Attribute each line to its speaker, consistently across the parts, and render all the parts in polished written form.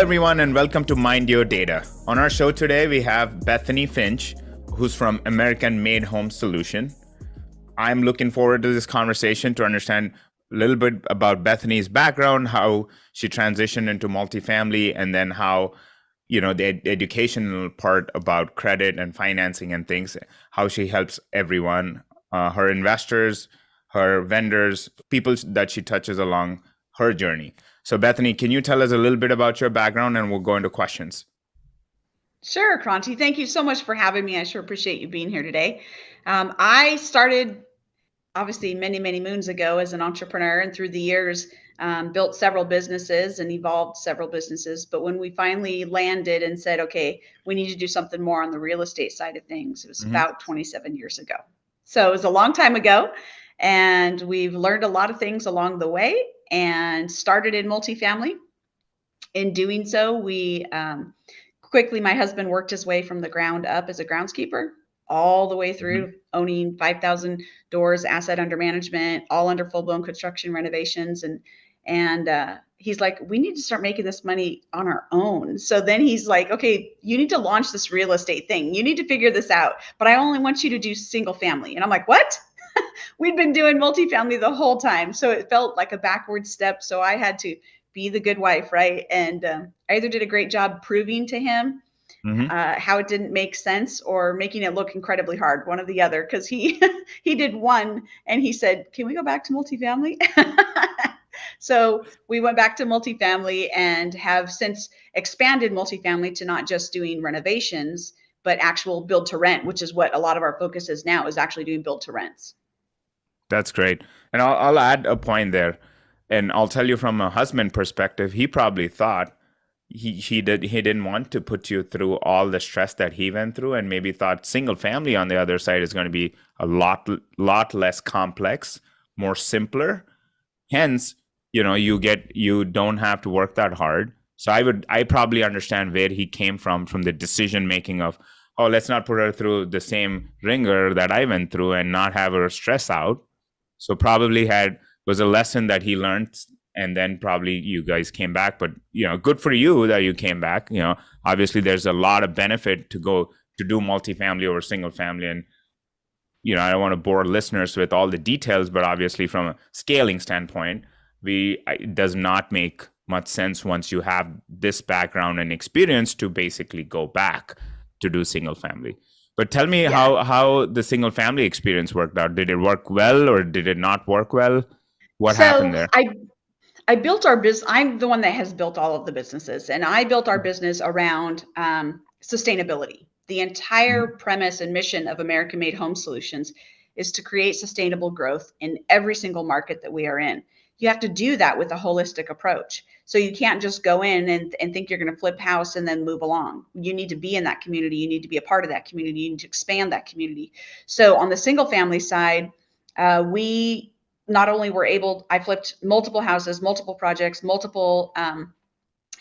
Speaker 1: everyone, and welcome to Mind Your Data. On our show today, we have Bethany Finch, who's from American Made Home Solution. I'm looking forward to this conversation to understand a little bit about Bethany's background, how she transitioned into multifamily, and then how, the educational part about credit and financing and things, how she helps everyone, her investors, her vendors, people that she touches along her journey. So Bethany, can you tell us a little bit about your background and we'll go into questions?
Speaker 2: Sure, Kranti. Thank you so much for having me. I sure appreciate you being here today. I started obviously many, many moons ago as an entrepreneur, and through the years built several businesses and evolved several businesses. But when we finally landed and said, okay, we need to do something more on the real estate side of things, it was about 27 years ago. So it was a long time ago, and we've learned a lot of things along the way and started in multifamily. In doing so, we quickly, my husband worked his way from the ground up as a groundskeeper all the way through owning 5,000 doors, asset under management, all under full-blown construction renovations. And he's like, we need to start making this money on our own. So then he's like, okay, you need to launch this real estate thing. You need to figure this out, but I only want you to do single family. And I'm like, what? We'd been doing multifamily the whole time. So it felt like a backward step. So I had to be the good wife, right? And I either did a great job proving to him how it didn't make sense or making it look incredibly hard, one or the other, because he he did one and he said, can we go back to multifamily? So we went back to multifamily and have since expanded multifamily to not just doing renovations, but actual build to rent, which is what a lot of our focus is now, is actually doing build to rents.
Speaker 1: That's great. And I'll add a point there. And I'll tell you from a husband perspective, he probably thought he didn't want to put you through all the stress that he went through, and maybe thought single family on the other side is going to be a lot less complex, more simpler. Hence, you don't have to work that hard. So I probably understand where he came from the decision making of, oh, let's not put her through the same ringer that I went through and not have her stress out. So probably was a lesson that he learned, and then probably you guys came back. But good for you that you came back. Obviously there's a lot of benefit to go to do multifamily over single family, and I don't want to bore listeners with all the details, but obviously from a scaling standpoint, it does not make much sense once you have this background and experience to basically go back to do single family. But tell me how the single family experience worked out. Did it work well or did it not work well? What happened there?
Speaker 2: I built our business. I'm the one that has built all of the businesses, and I built our business around sustainability. The entire premise and mission of American Made Home Solutions is to create sustainable growth in every single market that we are in. You have to do that with a holistic approach. So you can't just go in and think you're going to flip house and then move along. You need to be in that community. You need to be a part of that community. You need to expand that community. So on the single family side, we not only were able, I flipped multiple houses, multiple projects, multiple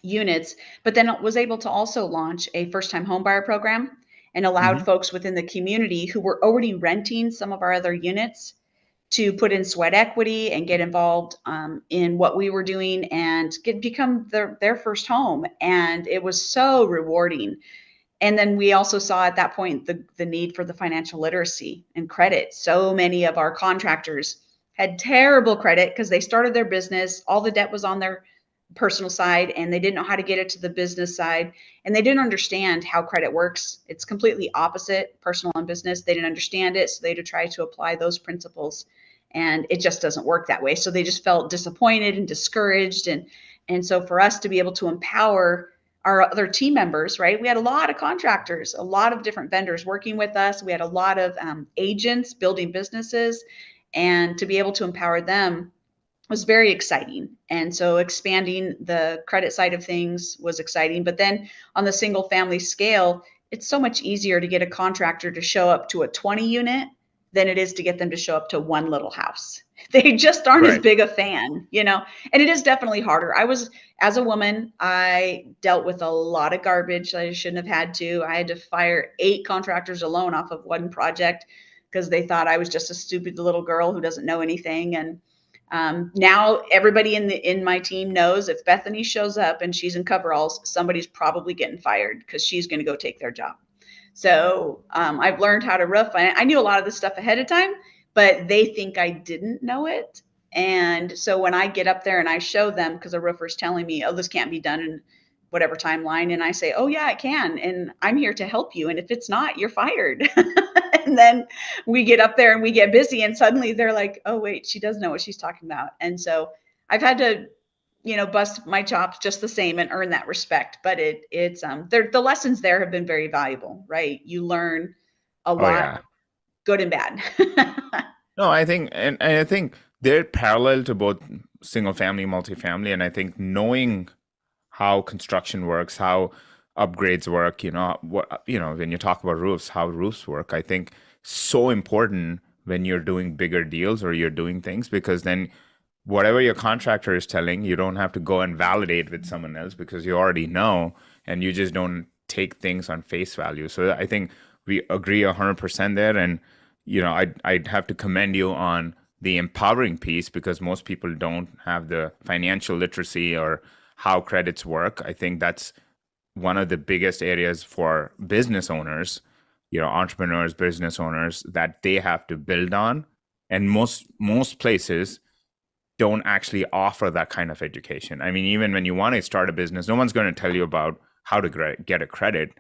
Speaker 2: units, but then was able to also launch a first-time homebuyer program and allowed folks within the community who were already renting some of our other units to put in sweat equity and get involved in what we were doing and become their first home. And it was so rewarding. And then we also saw at that point the need for the financial literacy and credit. So many of our contractors had terrible credit because they started their business. All the debt was on their personal side and they didn't know how to get it to the business side. And they didn't understand how credit works. It's completely opposite, personal and business. They didn't understand it. So they had to try to apply those principles. And it just doesn't work that way. So they just felt disappointed and discouraged. And so for us to be able to empower our other team members, right? We had a lot of contractors, a lot of different vendors working with us. We had a lot of agents building businesses, and to be able to empower them was very exciting. And so expanding the credit side of things was exciting. But then on the single family scale, it's so much easier to get a contractor to show up to a 20 unit than it is to get them to show up to one little house. They just aren't as big a fan, and it is definitely harder. As a woman, I dealt with a lot of garbage that I shouldn't have had to. I had to fire 8 contractors alone off of one project because they thought I was just a stupid little girl who doesn't know anything. And Now everybody in my team knows if Bethany shows up and she's in coveralls, somebody's probably getting fired because she's going to go take their job. So I've learned how to roof. I knew a lot of this stuff ahead of time, but they think I didn't know it. And so when I get up there and I show them, because a roofer's telling me, oh, this can't be done in whatever timeline, and I say, oh yeah, it can, and I'm here to help you. And if it's not, you're fired. And then we get up there and we get busy, and suddenly they're like, oh wait, she does know what she's talking about. And so I've had to, bust my chops just the same and earn that respect. But it's the lessons there have been very valuable, right? You learn a
Speaker 1: Oh
Speaker 2: lot,
Speaker 1: yeah.
Speaker 2: good and bad.
Speaker 1: No, I think, and I think they're parallel to both single family, multifamily, and I think knowing how construction works, how upgrades work, when you talk about roofs, how roofs work, I think so important when you're doing bigger deals or you're doing things, because then whatever your contractor is telling, you don't have to go and validate with someone else because you already know, and you just don't take things on face value. So I think we agree 100% there. And I'd have to commend you on the empowering piece, because most people don't have the financial literacy or how credits work. I think that's one of the biggest areas for business owners, entrepreneurs, business owners, that they have to build on. And most places don't actually offer that kind of education. I mean, even when you want to start a business, no one's going to tell you about how to get a credit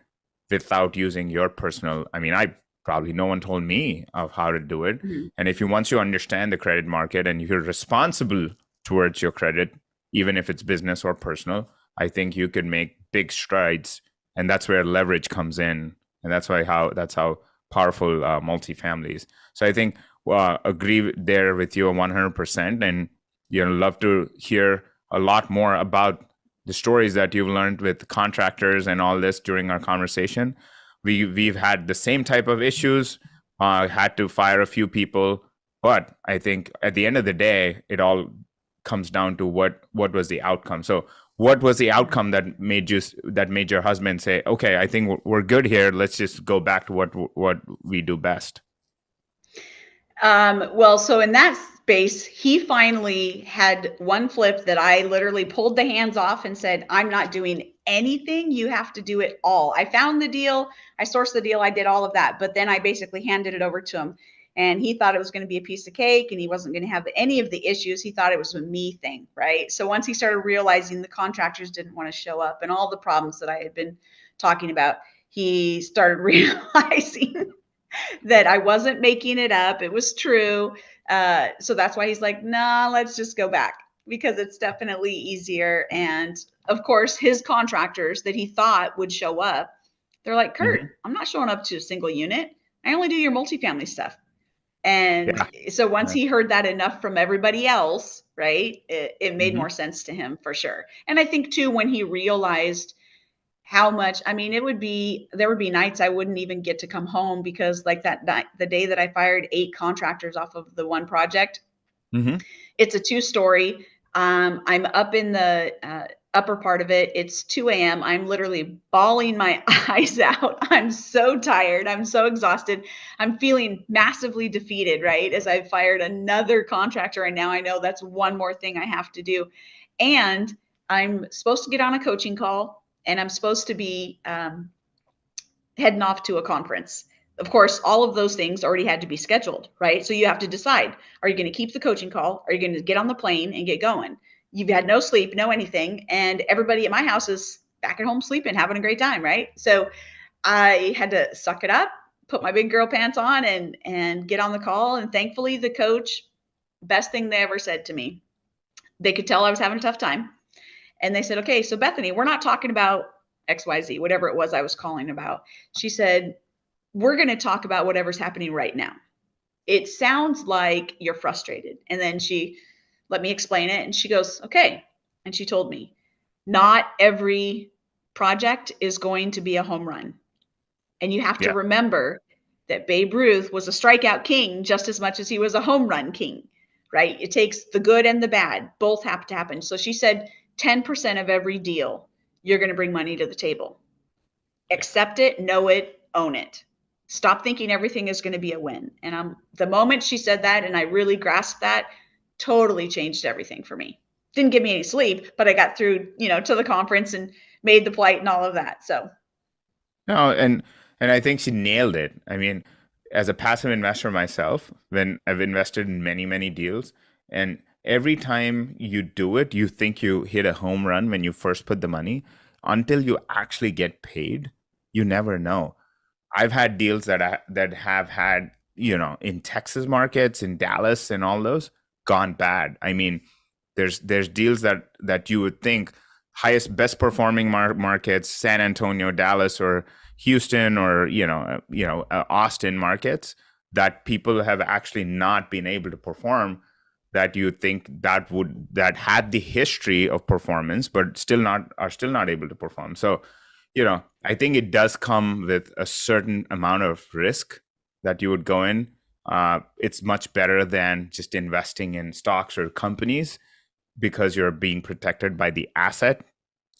Speaker 1: without using your personal. I mean, I probably no one told me of how to do it.
Speaker 2: Mhm.
Speaker 1: And if you once you understand the credit market and you're responsible towards your credit, even if it's business or personal, I think you could make big strides. And that's where leverage comes in, and that's how powerful multifamilies. So I think agree there with you 100%. And love to hear a lot more about the stories that you've learned with contractors and all this during our conversation. We've had the same type of issues, had to fire a few people, but I think at the end of the day, it all comes down to what was the outcome. So what was the outcome that made your husband say, okay, I think we're good here, let's just go back to what we do best?
Speaker 2: Well, so in that space, he finally had one flip that I literally pulled the hands off and said, I'm not doing anything. You have to do it all. I found the deal, I sourced the deal, I did all of that. But then I basically handed it over to him. And he thought it was going to be a piece of cake and he wasn't going to have any of the issues. He thought it was a me thing, right? So once he started realizing the contractors didn't want to show up and all the problems that I had been talking about, he started realizing that I wasn't making it up. It was true. So that's why he's like, nah, let's just go back because it's definitely easier. And of course, his contractors that he thought would show up, they're like, Kurt,
Speaker 1: Hmm.
Speaker 2: I'm not showing up to a single unit. I only do your multifamily stuff. And
Speaker 1: Yeah.
Speaker 2: so once
Speaker 1: Yeah.
Speaker 2: he heard that enough from everybody else, right, it made
Speaker 1: Hmm.
Speaker 2: more sense to him for sure. And I think too, when he realized how much, I mean, there would be nights I wouldn't even get to come home because like that night, the day that I fired 8 contractors off of the one project,
Speaker 1: Hmm.
Speaker 2: it's a 2 story. I'm up in the upper part of it. It's 2 a.m. I'm literally bawling my eyes out. I'm so tired. I'm so exhausted. I'm feeling massively defeated, right? As I've fired another contractor, and now I know that's one more thing I have to do. And I'm supposed to get on a coaching call, and I'm supposed to be heading off to a conference. Of course, all of those things already had to be scheduled, right? So you have to decide, are you going to keep the coaching call? Are you going to get on the plane and get going? You've had no sleep, no anything. And everybody at my house is back at home sleeping, having a great time, right? So I had to suck it up, put my big girl pants on and get on the call. And thankfully the coach, best thing they ever said to me, they could tell I was having a tough time. And they said, okay, so Bethany, we're not talking about XYZ, whatever it was I was calling about. She said, we're going to talk about whatever's happening right now. It sounds like you're frustrated. And then she let me explain it. And she goes, okay. And she told me, not every project is going to be a home run. And you have to
Speaker 1: Yeah.
Speaker 2: remember that Babe Ruth was a strikeout king just as much as he was a home run king, right? It takes the good and the bad, both have to happen. So she said 10% of every deal, you're going to bring money to the table.
Speaker 1: Yeah.
Speaker 2: Accept it, know it, own it. Stop thinking everything is going to be a win. And the moment she said that and I really grasped that, totally changed everything for me. Didn't give me any sleep, but I got through, to the conference and made the flight and all of that. So
Speaker 1: No, and I think she nailed it. I mean, as a passive investor myself, when I've invested in many, many deals, and every time you do it, you think you hit a home run when you first put the money. Until you actually get paid, you never know. I've had deals that have had, in Texas markets, in Dallas, and all those gone bad. I mean, there's deals that you would think highest best performing markets, San Antonio, Dallas, or Houston, or Austin markets, that people have actually not been able to perform, that you think that had the history of performance but still not able to perform. So I think it does come with a certain amount of risk that you would go in. It's much better than just investing in stocks or companies, because you're being protected by the asset.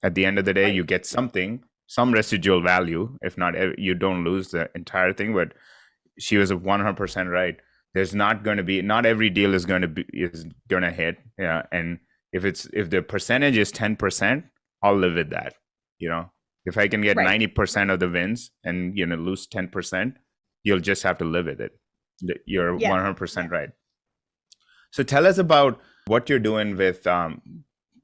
Speaker 1: At the end of the day,
Speaker 2: right,
Speaker 1: you get some residual value. If not, you don't lose the entire thing. But she was 100% right. There's not every deal is going to hit. Yeah. And if the percentage is 10%, I'll live with that. If I can get
Speaker 2: right.
Speaker 1: 90% of the wins and lose 10%, you'll just have to live with it. You're
Speaker 2: Yeah,
Speaker 1: 100%
Speaker 2: yeah.
Speaker 1: right. So tell us about what you're doing with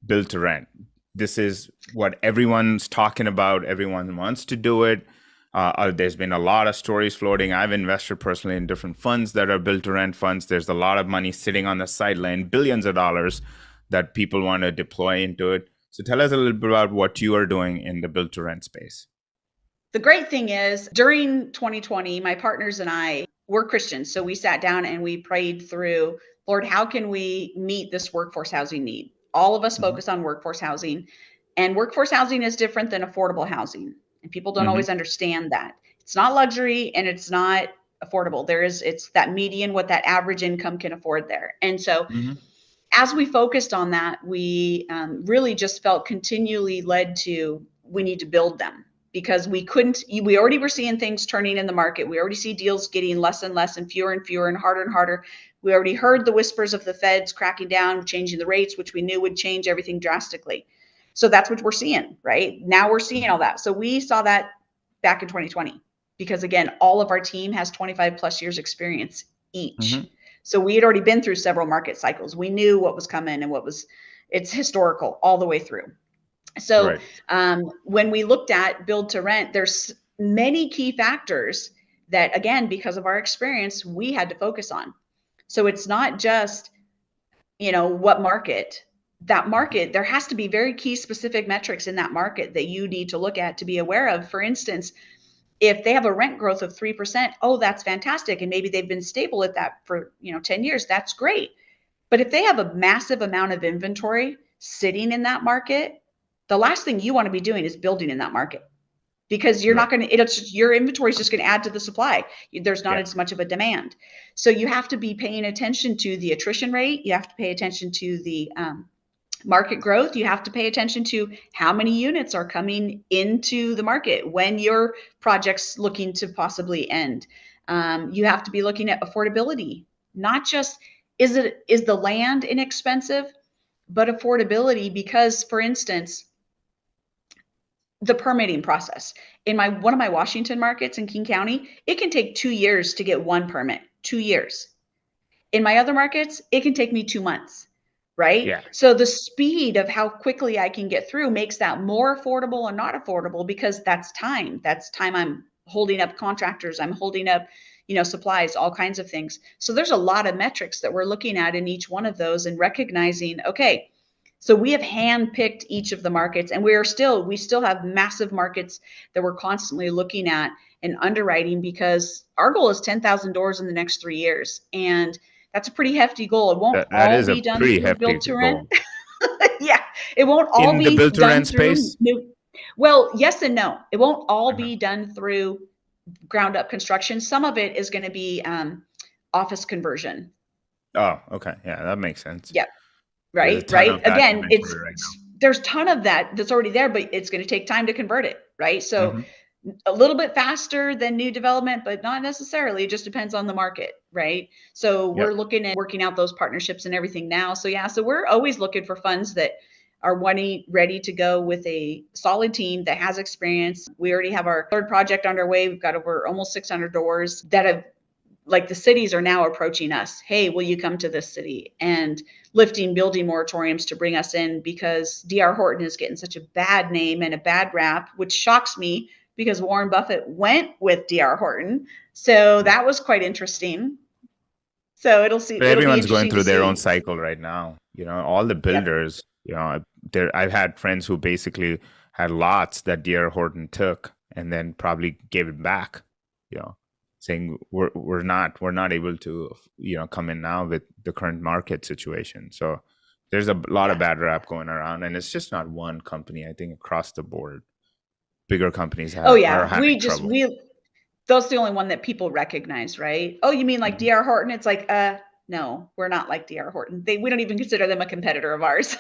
Speaker 1: build to rent. This is what everyone's talking about. Everyone wants to do it. There's been a lot of stories floating. I've invested personally in different funds that are build to rent funds. There's a lot of money sitting on the sideline, billions of dollars that people want to deploy into it. So tell us a little bit about what you are doing in the build to rent space.
Speaker 2: The great thing is, during 2020, my partners and I were Christians. So we sat down and we prayed through, Lord, how can we meet this workforce housing need? All of us
Speaker 1: Mm-hmm.
Speaker 2: focus on workforce housing, and workforce housing is different than affordable housing. And people don't
Speaker 1: Mm-hmm.
Speaker 2: always understand that. It's not luxury and it's not affordable. It's that median, what that average income can afford there. And so
Speaker 1: Mm-hmm.
Speaker 2: as we focused on that, we really just felt continually led to, we need to build them, because we already were seeing things turning in the market. We already see deals getting less and less and fewer and harder and harder. We already heard the whispers of the feds cracking down, changing the rates, which we knew would change everything drastically. So that's what we're seeing right now. We're seeing all that. So we saw that back in 2020, because again, all of our team has 25 plus years experience
Speaker 1: Mm-hmm.
Speaker 2: each. So we had already been through several market cycles. We knew what was coming and it's historical all the way through. So
Speaker 1: Right.
Speaker 2: when we looked at build to rent, there's many key factors that, again, because of our experience, we had to focus on. So it's not just, what market. That market, there has to be very key specific metrics in that market that you need to look at to be aware of. For instance, if they have a rent growth of 3%, oh, that's fantastic. And maybe they've been stable at that for, 10 years. That's great. But if they have a massive amount of inventory sitting in that market, the last thing you want to be doing is building in that market, because you're
Speaker 1: Right.
Speaker 2: not going to, your inventory is just going to add to the supply. There's not
Speaker 1: Yeah.
Speaker 2: as much of a demand. So you have to be paying attention to the attrition rate. You have to pay attention to the market growth. You have to pay attention to how many units are coming into the market when your project's looking to possibly end. You have to be looking at affordability, not just is the land inexpensive, but affordability. Because, for instance, the permitting process in one of my Washington markets in King County, it can take 2 years to get one permit. 2 years. In my other markets, it can take me 2 months, right?
Speaker 1: Yeah.
Speaker 2: So the speed of how quickly I can get through makes that more affordable or not affordable, because that's time. That's time I'm holding up contractors, I'm holding up, supplies, all kinds of things. So there's a lot of metrics that we're looking at in each one of those and recognizing, okay, so we have handpicked each of the markets, and we still have massive markets that we're constantly looking at and underwriting, because our goal is 10,000 doors in the next 3 years. And that's a pretty hefty goal. It won't
Speaker 1: That
Speaker 2: all
Speaker 1: is a
Speaker 2: be done
Speaker 1: pretty
Speaker 2: through
Speaker 1: hefty
Speaker 2: build to rent.
Speaker 1: goal.
Speaker 2: Yeah, it won't all
Speaker 1: In the
Speaker 2: be
Speaker 1: build to
Speaker 2: done
Speaker 1: rent
Speaker 2: through
Speaker 1: space.
Speaker 2: new. Well, yes and no. It won't all
Speaker 1: Uh-huh.
Speaker 2: be done through ground up construction. Some of it is going to be office conversion.
Speaker 1: Oh, okay. Yeah, that makes sense.
Speaker 2: Yep.
Speaker 1: There's a
Speaker 2: Right,
Speaker 1: ton
Speaker 2: right.
Speaker 1: of that
Speaker 2: Again,
Speaker 1: inventory right
Speaker 2: there's a ton of that's already there, but it's going to take time to convert it, right?
Speaker 1: now.
Speaker 2: So
Speaker 1: Mm-hmm.
Speaker 2: a little bit faster than new development, but not necessarily. It just depends on the market, right? So we're
Speaker 1: Yep.
Speaker 2: looking at working out those partnerships and everything now. So yeah, so we're always looking for funds that are wanting ready to go with a solid team that has experience. We already have our third project underway. We've got over almost 600 doors that have, like, the cities are now approaching us. Hey, will you come to this city? And lifting building moratoriums to bring us in, because DR Horton is getting such a bad name and a bad rap, which shocks me because Warren Buffett went with DR Horton. So
Speaker 1: Yep.
Speaker 2: that was quite interesting. So
Speaker 1: But
Speaker 2: it'll be
Speaker 1: everyone's going
Speaker 2: interesting to
Speaker 1: through their own
Speaker 2: see.
Speaker 1: cycle right now. All the
Speaker 2: Yep.
Speaker 1: builders, I've had friends who basically had lots that D.R. Horton took and then probably gave it back, you know, saying we're not able to, come in now with the current market situation. So there's a lot of
Speaker 2: Yeah.
Speaker 1: bad rap going around, and it's just not one company. I think across the board, bigger companies
Speaker 2: Oh
Speaker 1: are
Speaker 2: yeah.
Speaker 1: having trouble.
Speaker 2: We That's the only one that people recognize, right? Oh, you mean like
Speaker 1: Mhm.
Speaker 2: DR Horton? It's like, no, we're not like DR Horton. We don't even consider them a competitor of ours.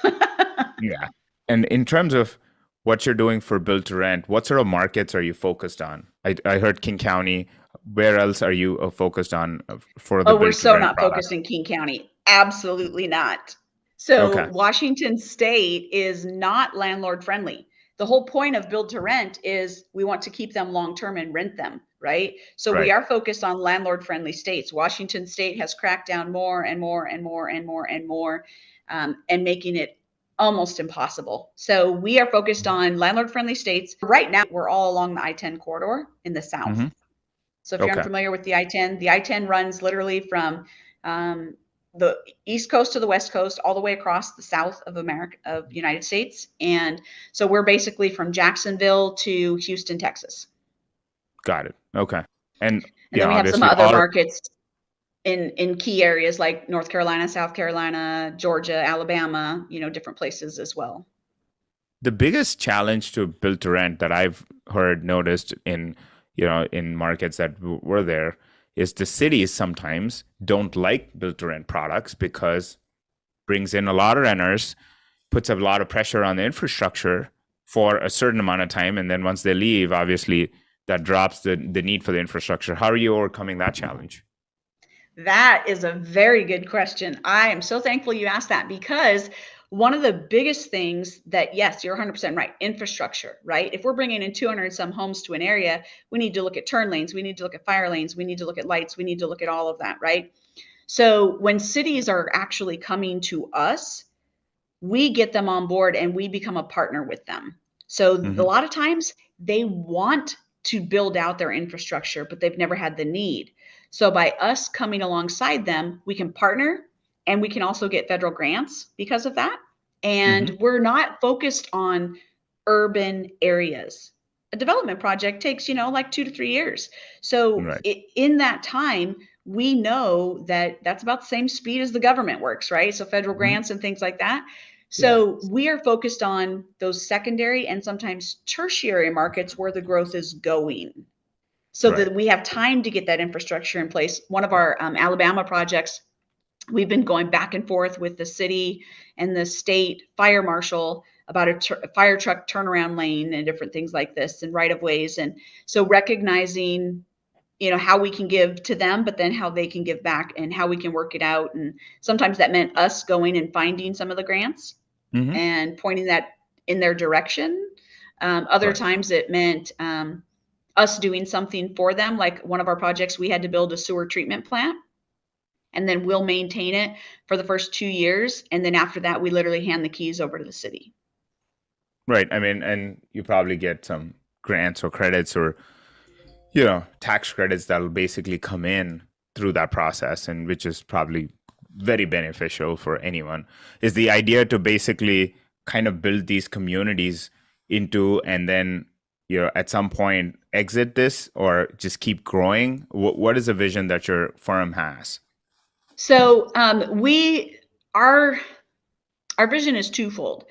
Speaker 1: Yeah. And in terms of what you're doing for build to rent, what sort of markets are you focused on? I heard King County. Where else are you focused on for the
Speaker 2: Oh, we're
Speaker 1: build to
Speaker 2: so
Speaker 1: rent
Speaker 2: not
Speaker 1: product?
Speaker 2: focused in King County. Absolutely not. So
Speaker 1: Okay.
Speaker 2: Washington State is not landlord friendly. The whole point of build to rent is we want to keep them long term and rent them, right? So we
Speaker 1: Right.
Speaker 2: are focused on landlord friendly states. Washington State has cracked down more and more and more and more and more, and making it almost impossible. So we are focused
Speaker 1: Mhm.
Speaker 2: on landlord friendly states. Right now, we're all along the I-10 corridor in the south.
Speaker 1: Hmm.
Speaker 2: So if you're
Speaker 1: Okay.
Speaker 2: unfamiliar with the I-10 runs literally from um, the east coast to the west coast, all the way across the south of America, of the United States. And so we're basically from Jacksonville to Houston, Texas.
Speaker 1: Got it. Okay. And
Speaker 2: And then we have some
Speaker 1: obviously
Speaker 2: other
Speaker 1: our
Speaker 2: markets in key areas like North Carolina, South Carolina, Georgia, Alabama, different places as well.
Speaker 1: the biggest challenge to build to rent that I've heard noticed in markets that were there is the cities sometimes don't like build to rent products because brings in a lot of renters, puts a lot of pressure on the infrastructure for a certain amount of time, and then once they leave, obviously that drops the need for the infrastructure. How are you overcoming that challenge?
Speaker 2: That is a very good question. I am so thankful you asked that, because one of the biggest things that, yes, you're 100% right, infrastructure, right? If we're bringing in 200 some homes to an area, we need to look at turn lanes, we need to look at fire lanes, we need to look at lights, we need to look at all of that, right? So when cities are actually coming to us, we get them on board and we become a partner with them. So a
Speaker 1: Hmm.
Speaker 2: lot of times they want to build out their infrastructure, but they've never had the need. So by us coming alongside them, we can partner, and we can also get federal grants because of that. And
Speaker 1: Hmm.
Speaker 2: we're not focused on urban areas. A development project takes, like 2 to 3 years. So
Speaker 1: Right.
Speaker 2: in that time, we know that that's about the same speed as the government works, right? So federal
Speaker 1: Hmm.
Speaker 2: grants and things like that.
Speaker 1: Yeah.
Speaker 2: So we are focused on those secondary and sometimes tertiary markets where the growth is going, so
Speaker 1: Right.
Speaker 2: that we have time to get that infrastructure in place. One of our Alabama projects, we've been going back and forth with the city and the state fire marshal about a fire truck turnaround lane and different things like this, and right of ways. And so recognizing, how we can give to them, but then how they can give back and how we can work it out. And sometimes that meant us going and finding some of the grants
Speaker 1: Hmm.
Speaker 2: and pointing that in their direction. Other
Speaker 1: Right.
Speaker 2: times it meant us doing something for them. Like one of our projects, we had to build a sewer treatment plant, and then we'll maintain it for the first 2 years. And then after that, we literally hand the keys over to the city.
Speaker 1: Right. I mean, and you probably get some grants or credits or tax credits that'll basically come in through that process, and which is probably very beneficial for anyone. Is the idea to basically kind of build these communities into, and then at some point exit this, or just keep growing? What is the vision that your firm has?
Speaker 2: So our our vision is twofold.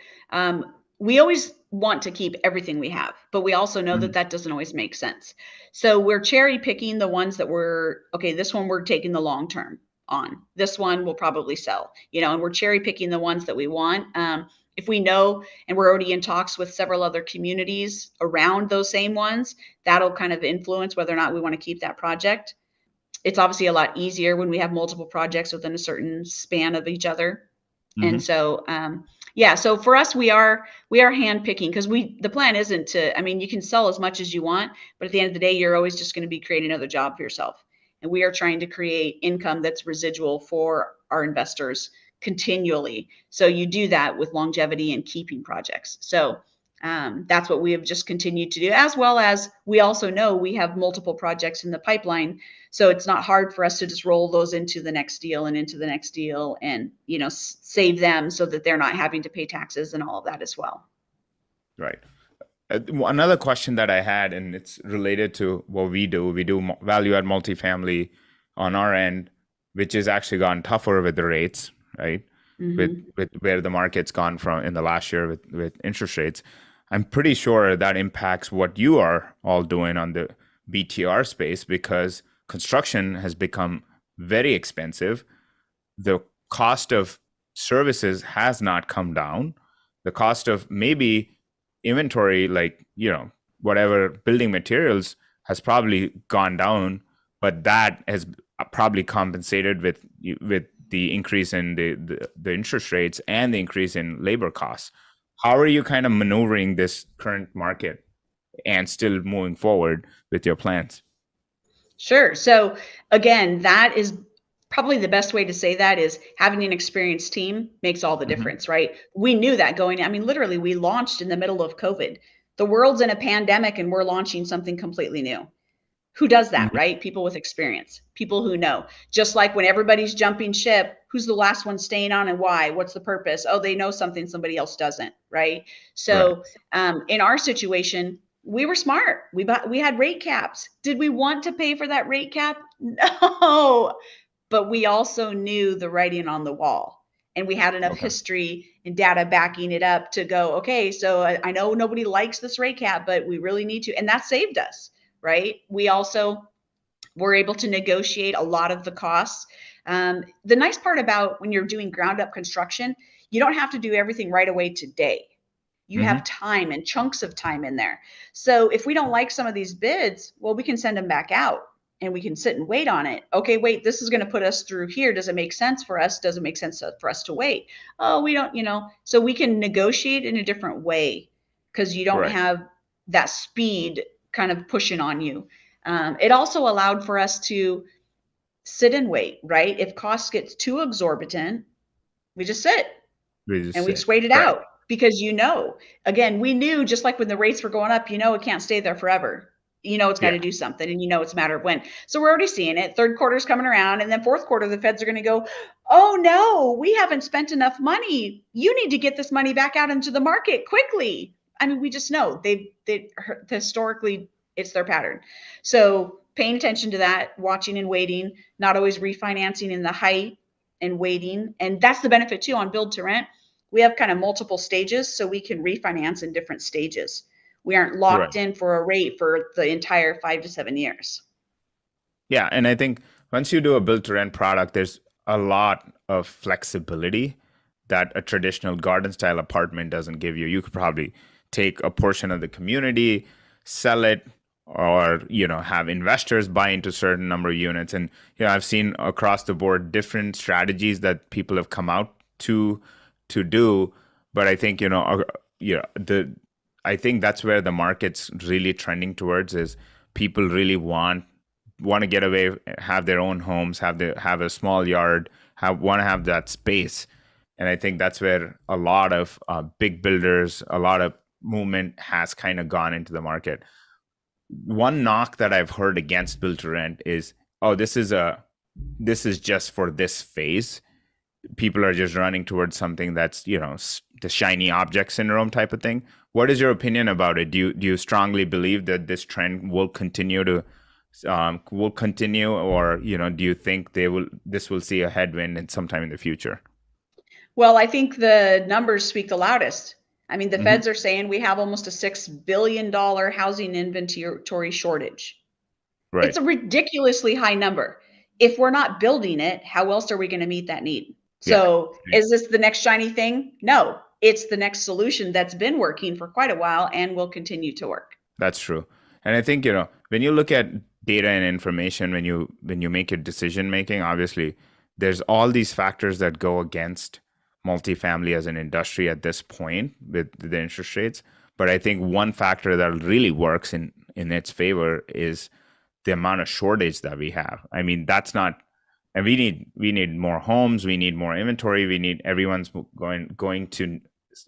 Speaker 2: We always want to keep everything we have, but we also know that
Speaker 1: Mhm.
Speaker 2: that doesn't always make sense. So we're cherry picking the ones that we're okay. This one we're taking the long term on. This one will probably sell, and we're cherry picking the ones that we want. If we know, and we're already in talks with several other communities around those same ones, that'll kind of influence whether or not we want to keep that project. It's obviously a lot easier when we have multiple projects within a certain span of each other. And
Speaker 1: Hmm.
Speaker 2: so, yeah, so for us, we are hand picking because the plan isn't to, I mean, you can sell as much as you want, but at the end of the day, you're always just going to be creating another job for yourself. And we are trying to create income that's residual for our investors continually. So you do that with longevity and keeping projects. So that's what we have just continued to do, as well as we also know we have multiple projects in the pipeline, so it's not hard for us to just roll those into the next deal and into the next deal, and save them so that they're not having to pay taxes and all of that as well.
Speaker 1: Right. Another question that I had, and it's related to what we do. We do value add multifamily on our end, which has actually gotten tougher with the rates, right?
Speaker 2: Mm-hmm.
Speaker 1: With where the market's gone from in the last year with interest rates. I'm pretty sure that impacts what you are all doing on the BTR space because construction has become very expensive. The cost of services has not come down. The cost of maybe inventory, like, whatever building materials has probably gone down, but that has probably compensated with the increase in the interest rates and the increase in labor costs. How are you kind of maneuvering this current market and still moving forward with your plans?
Speaker 2: Sure. So again, that is probably the best way to say that is having an experienced team makes all the
Speaker 1: Hmm.
Speaker 2: difference, right? We knew that going, I mean, literally, we launched in the middle of COVID. The world's in a pandemic and we're launching something completely new. Who does that,
Speaker 1: Hmm.
Speaker 2: right? People with experience, people who know. Just like when everybody's jumping ship, who's the last one staying on and why? What's the purpose? Oh, they know something somebody else doesn't, right?
Speaker 1: Right.
Speaker 2: So in our situation, we were smart. We had rate caps. Did we want to pay for that rate cap? No, but we also knew the writing on the wall. And we had enough
Speaker 1: Okay.
Speaker 2: history and data backing it up to go, okay, so I know nobody likes this rate cap, but we really need to. And that saved us, right? We also were able to negotiate a lot of the costs. The nice part about when you're doing ground up construction, you don't have to do everything right away today. You have
Speaker 1: Hmm.
Speaker 2: time and chunks of time in there. So if we don't like some of these bids, well, we can send them back out and we can sit and wait on it. Okay, wait, this is going to put us through here. Does it make sense for us? Does it make sense for us to wait? Oh, we don't, so we can negotiate in a different way because you don't
Speaker 1: Right.
Speaker 2: have that speed kind of pushing on you. It also allowed for us to sit and wait, right? If costs get too exorbitant, we just sit
Speaker 1: We just
Speaker 2: and we
Speaker 1: sit.
Speaker 2: just wait it
Speaker 1: Right.
Speaker 2: out because again, we knew just like when the rates were going up, it can't stay there forever. It's got
Speaker 1: Yeah.
Speaker 2: to do something, and it's a matter of when. So we're already seeing it. Third quarter's coming around, and then fourth quarter, the feds are going to go, "Oh no, we haven't spent enough money. You need to get this money back out into the market quickly." I mean, we just know they historically it's their pattern. So paying attention to that, watching and waiting, not always refinancing in the height and waiting, and that's the benefit too on build to rent. We have kind of multiple stages, so we can refinance in different stages. We aren't
Speaker 1: Right.
Speaker 2: locked in for a rate for the entire 5 to 7 years.
Speaker 1: Yeah, and I think once you do a build to rent product, there's a lot of flexibility that a traditional garden style apartment doesn't give you. You could probably take a portion of the community, sell it, or have investors buy into certain number of units. And I've seen across the board different strategies that people have come out to do. But I think the I think that's where the market's really trending towards is people really want to get away, have their own homes, have a small yard, want to have that space, and I think that's where a lot of big builders, a lot of movement has kind of gone into the market. One knock that I've heard against build to rent is, oh, this is just for this phase. People are just running towards something that's the shiny object syndrome type of thing. What is your opinion about it? Do you strongly believe that this trend will continue, or do you think this will see a headwind in sometime in the future?
Speaker 2: Well, I think the numbers speak the loudest. I mean, the
Speaker 1: Hmm.
Speaker 2: feds are saying we have almost a $6 billion housing inventory shortage.
Speaker 1: Right.
Speaker 2: It's a ridiculously high number. If we're not building it, how else are we going to meet that need?
Speaker 1: Yeah.
Speaker 2: So, is this the next shiny thing? No, it's the next solution that's been working for quite a while and will continue to work.
Speaker 1: That's true. And I think, when you look at data and information when you make your decision making. Obviously, there's all these factors that go against multifamily as an industry at this point with the interest rates. But I think one factor that really works in its favor is the amount of shortage that we have. I mean, that's not, and we need more homes, we need more inventory, we need everyone's going to.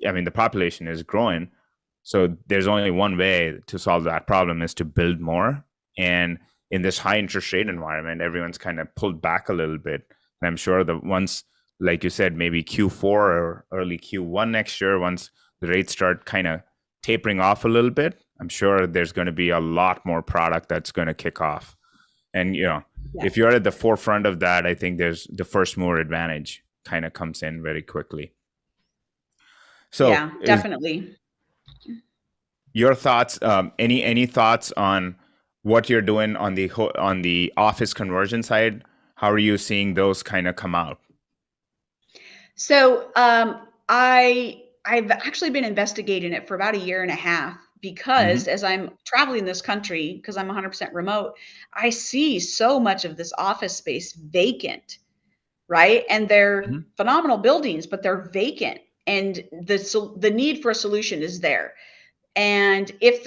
Speaker 1: I mean, the population is growing, so there's only one way to solve that problem is to build more. And in this high interest rate environment, everyone's kind of pulled back a little bit. And I'm sure the once, like you said, maybe Q4 or early Q1 next year, once the rates start kind of tapering off a little bit, I'm sure there's going to be a lot more product that's going to kick off. And
Speaker 2: Yeah.
Speaker 1: if you're at the forefront of that, I think there's the first mover advantage kind of comes in very quickly. So,
Speaker 2: Yeah,
Speaker 1: is
Speaker 2: definitely.
Speaker 1: your thoughts? Any thoughts on what you're doing on the office conversion side? How are you seeing those kind of come out?
Speaker 2: So I've actually been investigating it for about a year and a half because
Speaker 1: Hmm.
Speaker 2: as I'm traveling this country, because I'm 100% remote, I see so much of this office space vacant, right? And they're
Speaker 1: Hmm.
Speaker 2: phenomenal buildings, but they're vacant, and the need for a solution is there. And if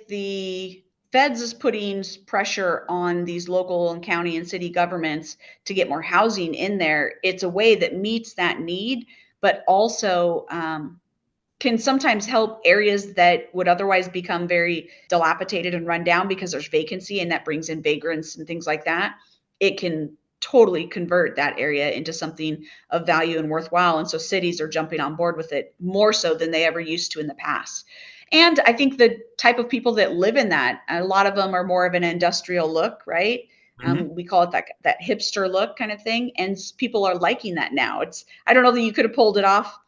Speaker 2: the feds is putting pressure on these local and county and city governments to get more housing in there, it's a way that meets that need, but also can sometimes help areas that would otherwise become very dilapidated and run down because there's vacancy, and that brings in vagrants and things like that. It can totally convert that area into something of value and worthwhile. And so cities are jumping on board with it more so than they ever used to in the past. And I think the type of people that live in that, a lot of them are more of an industrial look, right?
Speaker 1: Hmm.
Speaker 2: We call it that hipster look kind of thing, and people are liking that now. I don't know that you could have pulled it off,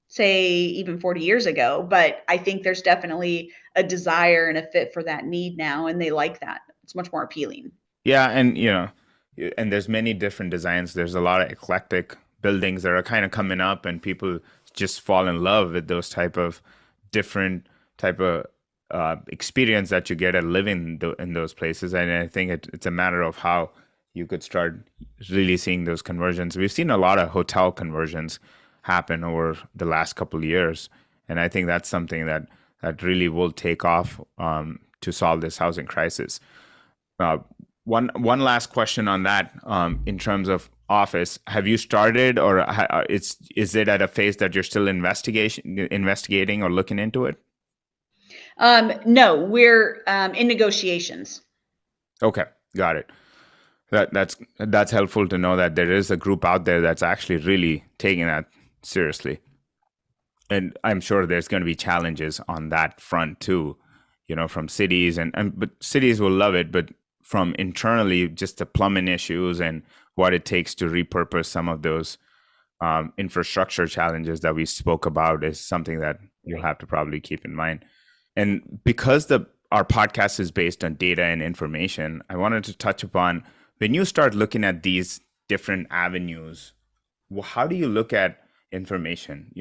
Speaker 2: say, even 40 years ago, but I think there's definitely a desire and a fit for that need now, and they like that. It's much more appealing.
Speaker 1: Yeah, and and there's many different designs. There's a lot of eclectic buildings that are kind of coming up, and people just fall in love with those type of different type of experience that you get at living in those places. And I think it's a matter of how you could start really seeing those conversions. We've seen a lot of hotel conversions happen over the last couple of years, and I think that's something that really will take off to solve this housing crisis. Uh, one last question on that. In terms of office, have you started, or is it at a phase that you're still investigating or looking into it?
Speaker 2: No, we're in negotiations.
Speaker 1: Okay, got it. That's helpful to know that there is a group out there that's actually really taking that seriously. And I'm sure there's going to be challenges on that front too, from cities and but cities will love it, but from internally, just the plumbing issues and what it takes to repurpose some of those infrastructure challenges that we spoke about is something that you'll
Speaker 2: Right.
Speaker 1: have to probably keep in mind. And because the our podcast is based on data and information, I wanted to touch upon when you start looking at these different avenues, how do you look at information?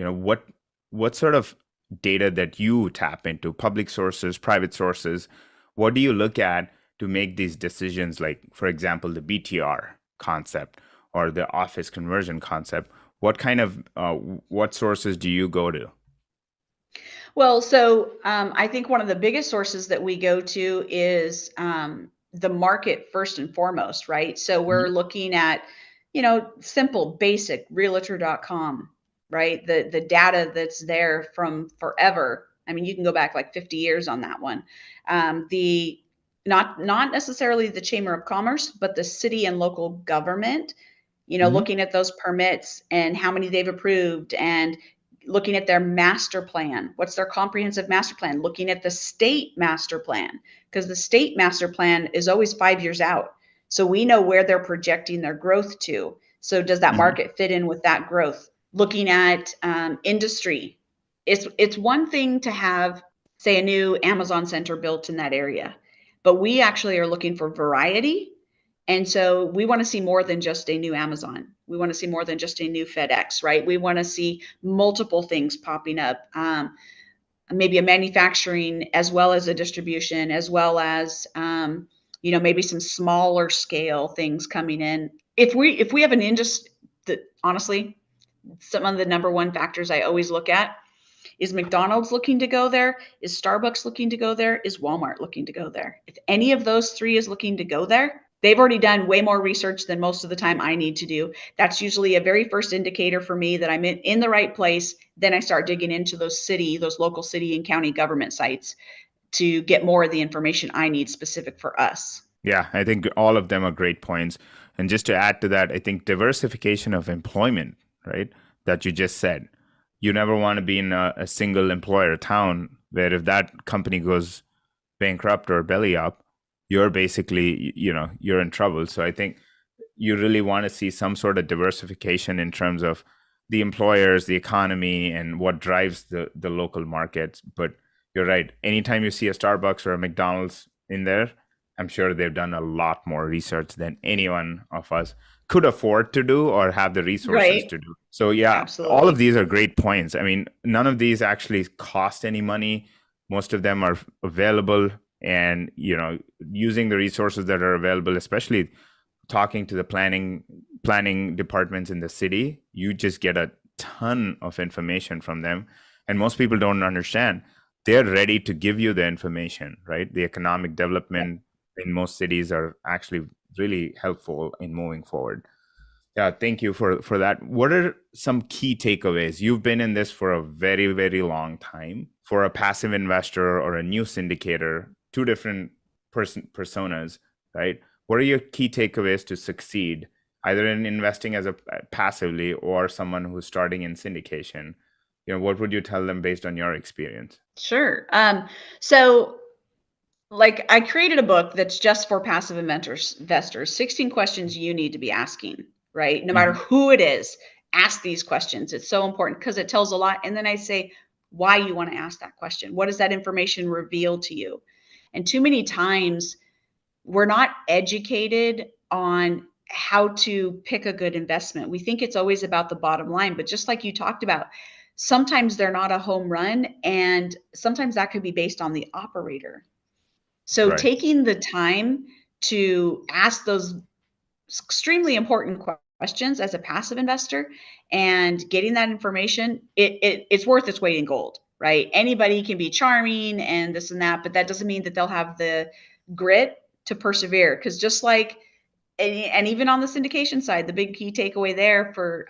Speaker 1: What sort of data that you tap into, public sources, private sources? What do you look at to make these decisions? Like, for example, the BTR concept or the office conversion concept. What kind of what sources do you go to?
Speaker 2: Well, so I think one of the biggest sources that we go to is the market first and foremost, right? So we're
Speaker 1: Mhm.
Speaker 2: looking at, simple, basic realtor.com, right? The data that's there from forever. I mean, you can go back like 50 years on that one. The not necessarily the Chamber of Commerce, but the city and local government,
Speaker 1: Mhm.
Speaker 2: looking at those permits and how many they've approved, and looking at their master plan. What's their comprehensive master plan? Looking at the state master plan, because the state master plan is always 5 years out. So we know where they're projecting their growth to. So does that
Speaker 1: Mhm.
Speaker 2: market fit in with that growth? Looking at industry. It's one thing to have, say, a new Amazon center built in that area, but we actually are looking for variety, and so we want to see more than just a new Amazon. We want to see more than just a new FedEx, right? We want to see multiple things popping up, maybe a manufacturing as well as a distribution, as well as maybe some smaller scale things coming in. If we have an industry that, honestly, some of the number one factors I always look at is McDonald's looking to go there? Is Starbucks looking to go there? Is Walmart looking to go there? If any of those three is looking to go there, they've already done way more research than most of the time I need to do. That's usually a very first indicator for me that I'm in the right place. Then I start digging into those local city and county government sites to get more of the information I need specific for us.
Speaker 1: Yeah, I think all of them are great points. And just to add to that, I think diversification of employment, right, that you just said, you never want to be in a single employer town where if that company goes bankrupt or belly up, you're basically, you're in trouble. So I think you really want to see some sort of diversification in terms of the employers, the economy, and what drives the local markets. But you're right. Anytime you see a Starbucks or a McDonald's in there, I'm sure they've done a lot more research than anyone of us could afford to do or have the resources
Speaker 2: Right.
Speaker 1: to do. So yeah, all of
Speaker 2: Absolutely.
Speaker 1: these are great points. I mean, none of these actually cost any money. Most of them are available, and using the resources that are available, especially talking to the planning departments in the city, you just get a ton of information from them. And most people don't understand. They're ready to give you the information, right? The economic
Speaker 2: Yep.
Speaker 1: development in most cities are actually really helpful in moving forward. Yeah, thank you for that. What are some key takeaways? You've been in this for a very, very long time. For a passive investor or a new syndicator, two different personas, right? What are your key takeaways to succeed, either in investing as a passively or someone who's starting in syndication? What would you tell them based on your experience?
Speaker 2: Sure. So like I created a book that's just for passive investors, 16 questions you need to be asking, right? No matter
Speaker 1: Hmm.
Speaker 2: who it is, ask these questions. It's so important because it tells a lot. And then I say why you want to ask that question. What does that information reveal to you? And too many times we're not educated on how to pick a good investment. We think it's always about the bottom line, but just like you talked about, sometimes they're not a home run, and sometimes that could be based on the operator. So
Speaker 1: Right,
Speaker 2: taking the time to ask those extremely important questions as a passive investor and getting that information, it's worth its weight in gold, right? Anybody can be charming and this and that, but that doesn't mean that they'll have the grit to persevere. Because just like, and even on the syndication side, the big key takeaway there for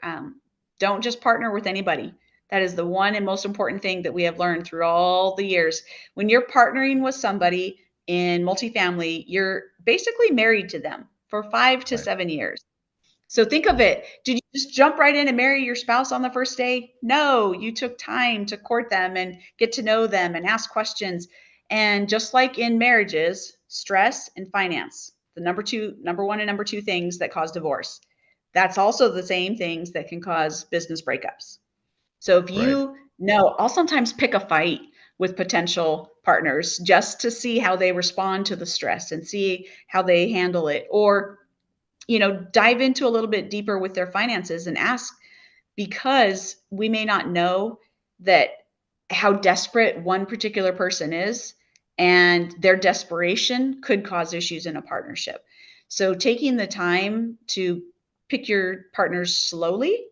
Speaker 2: don't just partner with anybody. That is the one and most important thing that we have learned through all the years. When you're partnering with somebody in multifamily, you're basically married to them for five to
Speaker 1: right,
Speaker 2: 7 years. So think of it. Did you just jump right in and marry your spouse on the first day? No, you took time to court them and get to know them and ask questions. And just like in marriages, stress and finance, the number one and number two things that cause divorce. That's also the same things that can cause business breakups. So if
Speaker 1: right,
Speaker 2: you know, I'll sometimes pick a fight with potential partners just to see how they respond to the stress and see how they handle it, or dive into a little bit deeper with their finances and ask, because we may not know that how desperate one particular person is, and their desperation could cause issues in a partnership. So taking the time to pick your partners slowly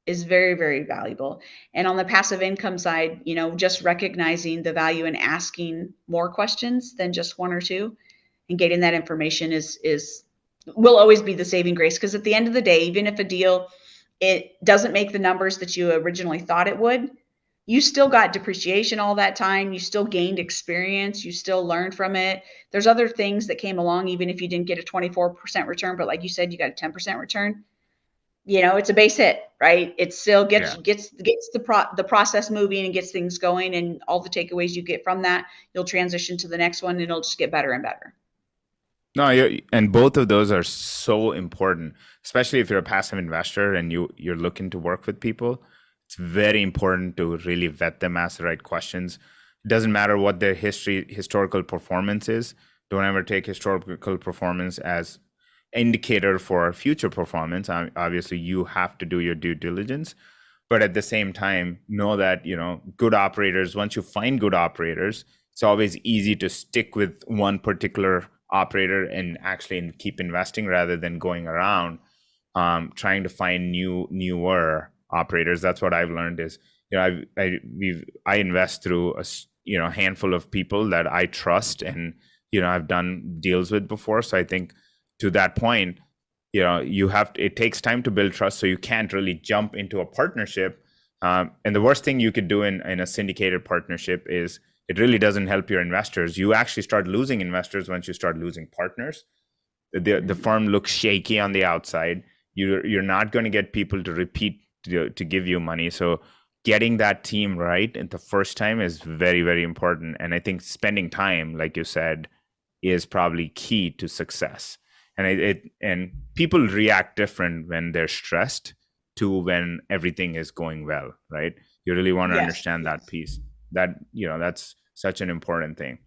Speaker 2: is very, very valuable. And on the passive income side, just recognizing the value in asking more questions than just one or two, and getting that information is will always be the saving grace. Because at the end of the day, even if a deal it doesn't make the numbers that you originally thought it would, you still got depreciation all that time. You still gained experience. You still learned from it. There's other things that came along, even if you didn't get a 24% return, but like you said, you got a 10% return. It's a base hit, right? It still gets
Speaker 1: yeah.
Speaker 2: gets the process moving and gets things going, and all the takeaways you get from that, you'll transition to the next one, and it'll just get better and better.
Speaker 1: No, and both of those are so important, especially if you're a passive investor and you're looking to work with people. It's very important to really vet them, ask the right questions. It doesn't matter what their historical performance is. Don't ever take historical performance as indicator for future performance. Obviously, you have to do your due diligence, but at the same time, know that good operators. Once you find good operators, it's always easy to stick with one particular operator and actually keep investing rather than going around trying to find newer operators. That's what I've learned is, I invest through handful of people that I trust and I've done deals with before. So I think to that point, it takes time to build trust, so you can't really jump into a partnership. And the worst thing you could do in a syndicated partnership is it really doesn't help your investors. You actually start losing investors once you start losing partners. The firm looks shaky on the outside. You're not going to get people to repeat to give you money. So getting that team right at the first time is very, very important. And I think spending time, like you said, is probably key to success. And people react different when they're stressed to when everything is going well, right? You really want to
Speaker 2: Yes.
Speaker 1: understand that piece. That's such an important thing.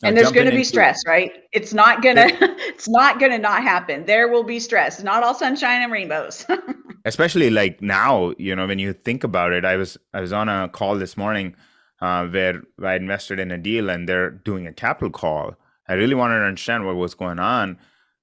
Speaker 1: Now
Speaker 2: And there's going
Speaker 1: jumping
Speaker 2: to be
Speaker 1: into
Speaker 2: stress, right? It's not going to,
Speaker 1: there,
Speaker 2: it's not going to not happen. There will be stress. It's not all sunshine and rainbows.
Speaker 1: especially like now, when you think about it. I was on a call this morning where I invested in a deal and they're doing a capital call. I really wanted to understand what was going on,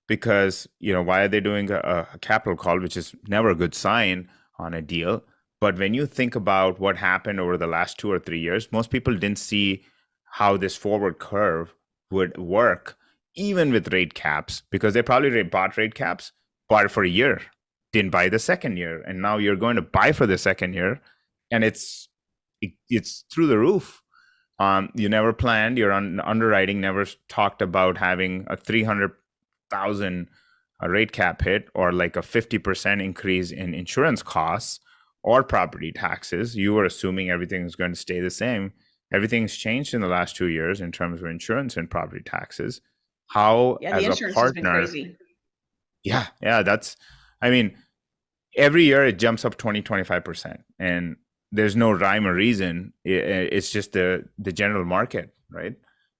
Speaker 1: because why are they doing a capital call, which is never a good sign on a deal. But when you think about what happened over the last 2 or 3 years, most people didn't see how this forward curve would work, even with rate caps, because they probably bought rate caps, bought it for a year, didn't buy the second year, and now you're going to buy for the second year, and it's through the roof. You never planned. Your underwriting never talked about having a 300,000 rate cap hit, or like a 50% increase in insurance costs or property taxes. You were assuming everything is going to stay the same. Everything's changed in the last 2 years in terms of insurance and property taxes. How,
Speaker 2: Yeah, the
Speaker 1: as a
Speaker 2: insurance has been
Speaker 1: partner,
Speaker 2: crazy.
Speaker 1: yeah, I mean, every year it jumps up 20-25%, and there's no rhyme or reason. It's just the general market, right?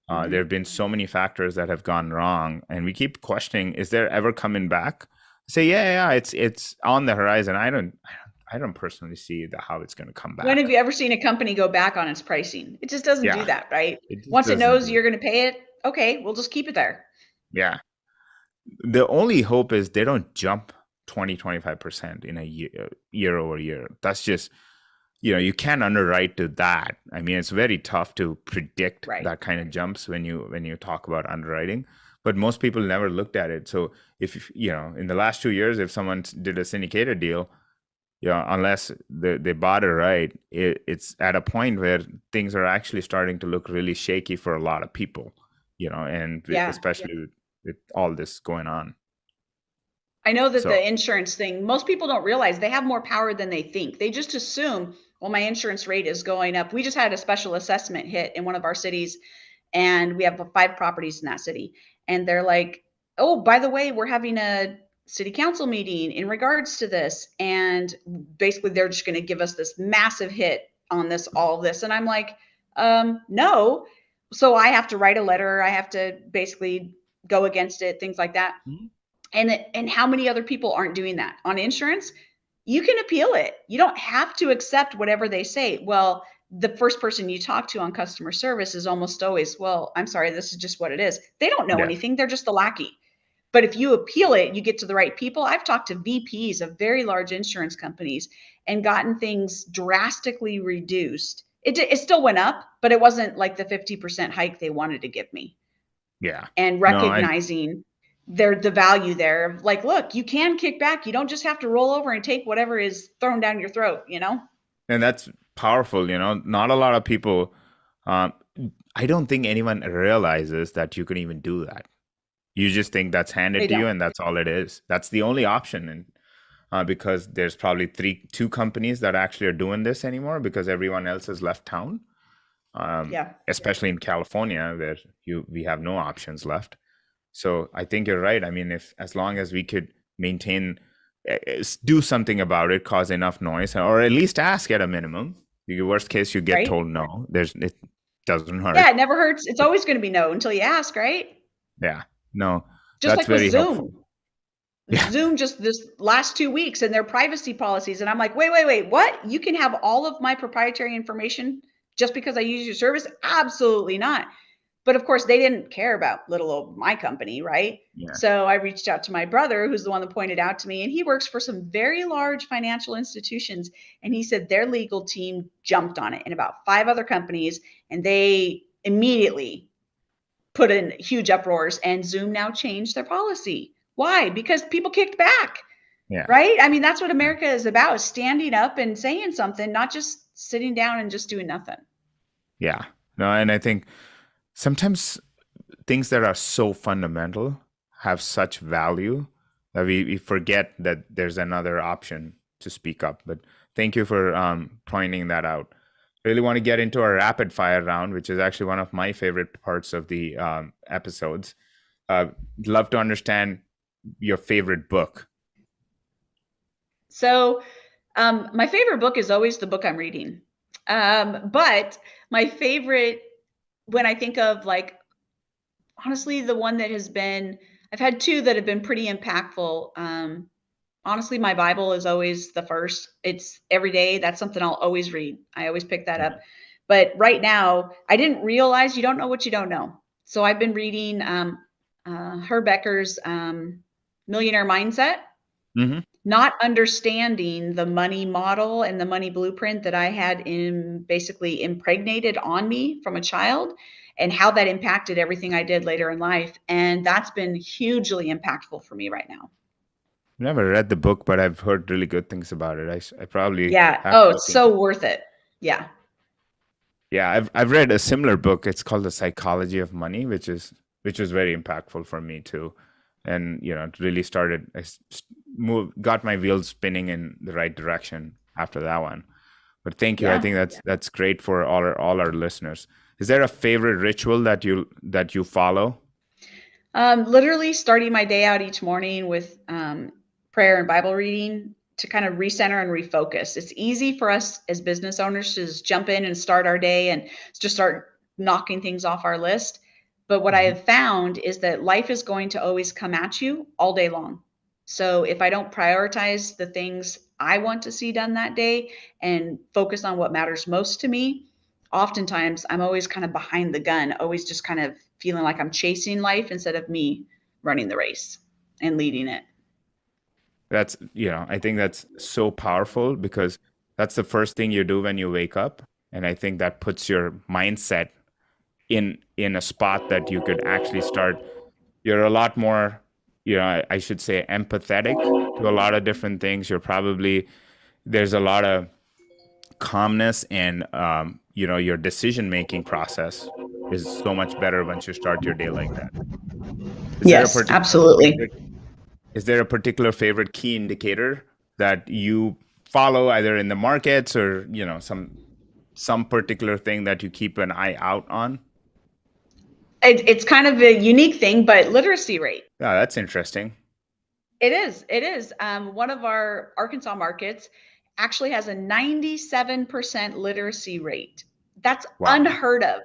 Speaker 1: There have been so many factors that have gone wrong, and we keep questioning: is there ever coming back? Say, yeah, it's on the horizon. I don't personally see how it's going to come
Speaker 2: When have
Speaker 1: back.
Speaker 2: you ever seen a company go back on its pricing? It just doesn't do
Speaker 1: Yeah,
Speaker 2: that, right?
Speaker 1: it just
Speaker 2: Once it
Speaker 1: doesn't
Speaker 2: knows
Speaker 1: do
Speaker 2: you're
Speaker 1: that.
Speaker 2: going to pay it, okay, we'll just keep it there.
Speaker 1: Yeah, the only hope is they don't jump 20-25% in a year over year. That's just, you can't underwrite to that. I mean, it's very tough to predict
Speaker 2: Right.
Speaker 1: that kind of jumps when you talk about underwriting. But most people never looked at it. So if in the last 2 years, if someone did a syndicated deal, unless they bought it right, it's at a point where things are actually starting to look really shaky for a lot of people. And
Speaker 2: Yeah.
Speaker 1: especially with all this going on.
Speaker 2: I know that
Speaker 1: So
Speaker 2: the insurance thing, most people don't realize they have more power than they think. They just assume, well, my insurance rate is going up. We just had a special assessment hit in one of our cities, and we have 5 properties in that city. And they're like, oh, by the way, we're having a city council meeting in regards to this. And basically, they're just going to give us this massive hit on this, all of this. And I'm like, no. So I have to write a letter. I have to basically go against it, things like that.
Speaker 1: Mhm.
Speaker 2: And how many other people aren't doing that on insurance? You can appeal it. You don't have to accept whatever they say. Well, the first person you talk to on customer service is almost always, well, I'm sorry, this is just what it is. They don't know
Speaker 1: Yeah,
Speaker 2: anything. They're just the lackey. But if you appeal it, you get to the right people. I've talked to VPs of very large insurance companies and gotten things drastically reduced. It still went up, but it wasn't like the 50% hike they wanted to give me.
Speaker 1: yeah.
Speaker 2: And
Speaker 1: No, and
Speaker 2: recognizing the value there of like, look, you can kick back. You don't just have to roll over and take whatever is thrown down your throat, you know?
Speaker 1: and that's powerful. Not a lot of people. Um, I don't think anyone realizes that you can even do that. You just think that's
Speaker 2: They
Speaker 1: handed to you,
Speaker 2: don't.
Speaker 1: and that's all it is. That's the only option, and because there's probably two companies that actually are doing this anymore, because everyone else has left town.
Speaker 2: Yeah.
Speaker 1: Especially in California, where we have no options left. So I think you're right. I mean, if as long as we could maintain, do something about it, cause enough noise, or at least ask at a minimum. The worst case, you get
Speaker 2: Right.
Speaker 1: told no. It doesn't
Speaker 2: Yeah.
Speaker 1: hurt.
Speaker 2: It never hurts. It's always going to be no until you ask, right?
Speaker 1: Yeah, no,
Speaker 2: Just
Speaker 1: that's
Speaker 2: like with
Speaker 1: very helpful.
Speaker 2: Zoom.
Speaker 1: Yeah,
Speaker 2: Zoom just this last 2 weeks and their privacy policies. And I'm like, wait, what? You can have all of my proprietary information just because I use your service? Absolutely not. But of course, they didn't care about little old my company, right?
Speaker 1: Yeah.
Speaker 2: So I reached out to my brother, who's the one that pointed out to me, and he works for some very large financial institutions. And he said their legal team jumped on it and about 5 other companies, and they immediately put in huge uproars. And Zoom now changed their policy. Why? Because people kicked back,
Speaker 1: Yeah.
Speaker 2: right? I mean, that's what America is about, is standing up and saying something, not just sitting down and just doing nothing.
Speaker 1: Yeah. No, and I think sometimes things that are so fundamental have such value that we forget that there's another option to speak up. But thank you for pointing that out. Really want to get into our rapid fire round, which is actually one of my favorite parts of the episodes. Uh, Love to understand your favorite book.
Speaker 2: So, my favorite book is always the book I'm reading. But my favorite, when I think of like, honestly, the one that has been, I've had two that have been pretty impactful. Honestly, my Bible is always the first. It's every day. That's something I'll always read. I always pick that up. But right now, I didn't realize you don't know what you don't know. So I've been reading Becker's Millionaire Mindset,
Speaker 1: Mm-hmm.
Speaker 2: not understanding the money model and the money blueprint that I had basically impregnated on me from a child, and how that impacted everything I did later in life. And that's been hugely impactful for me right now.
Speaker 1: Never read the book, but I've heard really good things about it. I probably
Speaker 2: Yeah.
Speaker 1: have to
Speaker 2: Oh,
Speaker 1: look
Speaker 2: it's
Speaker 1: into
Speaker 2: so
Speaker 1: it.
Speaker 2: worth it. Yeah.
Speaker 1: Yeah, I've read a similar book. It's called The Psychology of Money, which was very impactful for me too. And it really started. Got my wheels spinning in the right direction after that one. But thank you. I
Speaker 2: Yeah.
Speaker 1: think that's great for all our listeners. Is there a favorite ritual that you follow?
Speaker 2: Literally starting my day out each morning with prayer and Bible reading to kind of recenter and refocus. It's easy for us as business owners to just jump in and start our day and just start knocking things off our list. But what I
Speaker 1: Mhm.
Speaker 2: have found is that life is going to always come at you all day long. So if I don't prioritize the things I want to see done that day and focus on what matters most to me, oftentimes I'm always kind of behind the gun, always just kind of feeling like I'm chasing life instead of me running the race and leading it.
Speaker 1: I think that's so powerful because that's the first thing you do when you wake up. And I think that puts your mindset in a spot that you could actually start. You're a lot more, I should say, empathetic to a lot of different things. There's a lot of calmness, and your decision making process is so much better once you start your day like that. Is there a
Speaker 2: Yes,
Speaker 1: particular
Speaker 2: absolutely.
Speaker 1: favorite is there a particular favorite key indicator that you follow, either in the markets or some particular thing that you keep an eye out on?
Speaker 2: It's kind of a unique thing, but literacy rate.
Speaker 1: Yeah, that's interesting.
Speaker 2: It is. It is. One of our Arkansas markets actually has a 97% literacy rate. That's
Speaker 1: Wow.
Speaker 2: unheard of.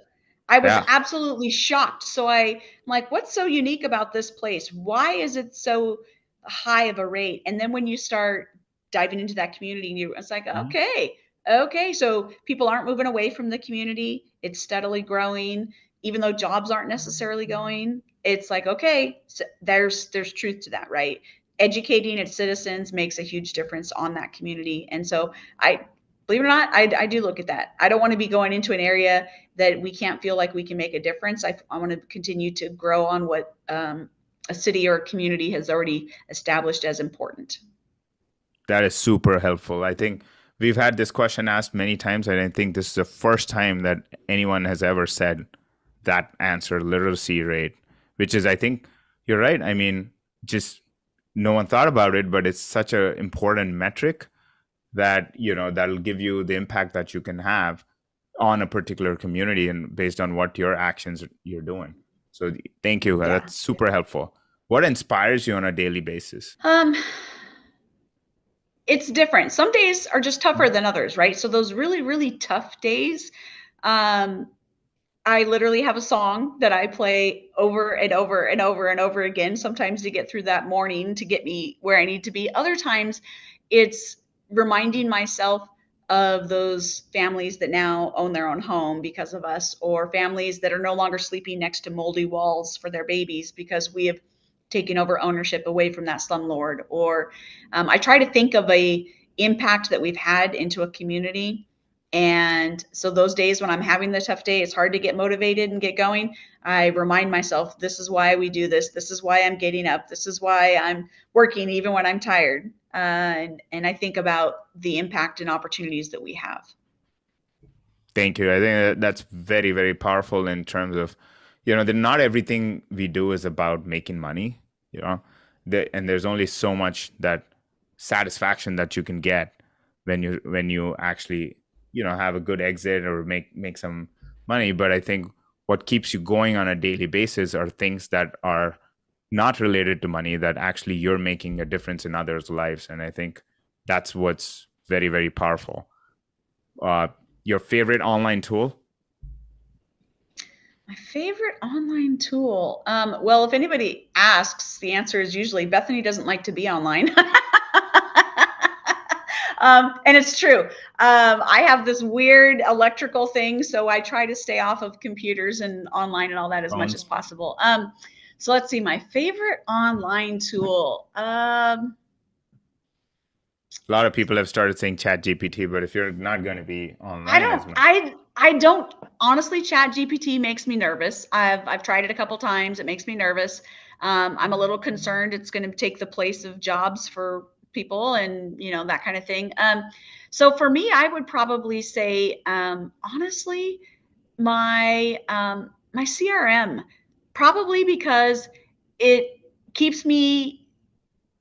Speaker 2: I was
Speaker 1: Yeah.
Speaker 2: absolutely shocked. So I'm like, what's so unique about this place? Why is it so high of a rate? And then when you start diving into that community, it's like,
Speaker 1: Mhm.
Speaker 2: okay. So people aren't moving away from the community. It's steadily growing, even though jobs aren't necessarily going. It's like, okay, so there's truth to that, right? Educating its citizens makes a huge difference on that community. And so I believe it or not, I do look at that. I don't want to be going into an area that we can't feel like we can make a difference. I want to continue to grow on what a city or a community has already established as important.
Speaker 1: That is super helpful. I think we've had this question asked many times, and I think this is the first time that anyone has ever said that answer, literacy rate, which is, I think you're right. I mean, just no one thought about it, but it's such an important metric that, that'll give you the impact that you can have on a particular community and based on what your actions you're doing. So thank you.
Speaker 2: Yeah.
Speaker 1: That's super helpful. What inspires you on a daily basis?
Speaker 2: It's different. Some days are just tougher than others, right? So those really, really tough days, um, I literally have a song that I play over and over and over and over again, sometimes to get through that morning to get me where I need to be. Other times it's reminding myself of those families that now own their own home because of us, or families that are no longer sleeping next to moldy walls for their babies because we have taken over ownership away from that slumlord. Or I try to think of a impact that we've had into a community. And so those days when I'm having the tough day, it's hard to get motivated and get going. I remind myself, this is why we do this. This is why I'm getting up. This is why I'm working even when I'm tired. And I think about the impact and opportunities that we have.
Speaker 1: Thank you. I think that's very, very powerful in terms of, that not everything we do is about making money, you know, and there's only so much that satisfaction that you can get when you actually, have a good exit or make some money. But I think what keeps you going on a daily basis are things that are not related to money, that actually you're making a difference in others' lives. And I think that's what's very, very powerful. Your favorite online tool?
Speaker 2: My favorite online tool. Well, if anybody asks, the answer is usually Bethany doesn't like to be online. And it's true. I have this weird electrical thing, so I try to stay off of computers and online and all that as much as
Speaker 1: Phones?
Speaker 2: possible. So let's see, my favorite online tool.
Speaker 1: A lot of people have started saying chat GPT, but if you're not going to be
Speaker 2: I
Speaker 1: online as
Speaker 2: don't,
Speaker 1: much.
Speaker 2: I don't honestly. Chat GPT makes me nervous. I've tried it a couple times. It makes me nervous. I'm a little concerned it's going to take the place of jobs for people, and that kind of thing. So for me, I would probably say, honestly, my CRM, probably because it keeps me,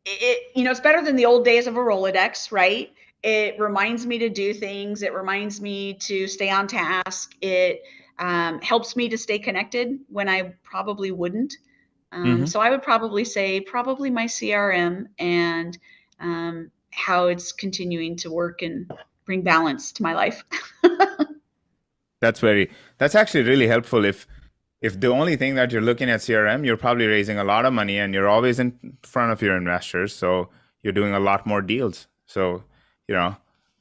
Speaker 2: it's better than the old days of a Rolodex, right? It reminds me to do things. It reminds me to stay on task. It helps me to stay connected when I probably wouldn't.
Speaker 1: Hmm.
Speaker 2: So I would probably say probably my CRM, and how it's continuing to work and bring balance to my life.
Speaker 1: That's actually really helpful. If the only thing that you're looking at CRM, you're probably raising a lot of money and you're always in front of your investors. So you're doing a lot more deals. So, you know,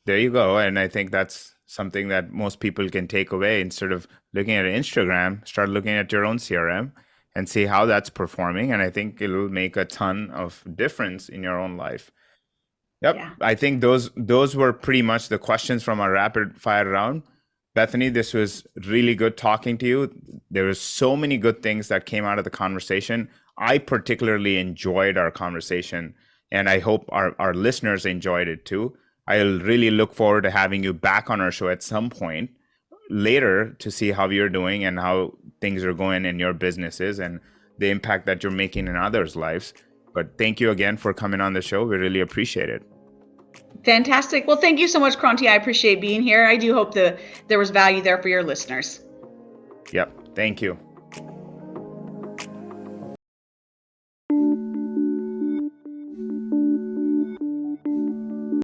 Speaker 1: there you go. And I think that's something that most people can take away. Instead of looking at Instagram, start looking at your own CRM and see how that's performing. And I think it'll make a ton of difference in your own life. Yep.
Speaker 2: Yeah.
Speaker 1: I think those were pretty much the questions from our rapid fire round. Bethany, this was really good talking to you. There were so many good things that came out of the conversation. I particularly enjoyed our conversation, and I hope our listeners enjoyed it too. I'll really look forward to having you back on our show at some point later to see how you're doing and how things are going in your businesses and the impact that you're making in others' lives. But thank you again for coming on the show. We really appreciate it.
Speaker 2: Fantastic. Well, thank you so much, Kranti. I appreciate being here. I do hope there was value there for your listeners.
Speaker 1: Yep. Thank you.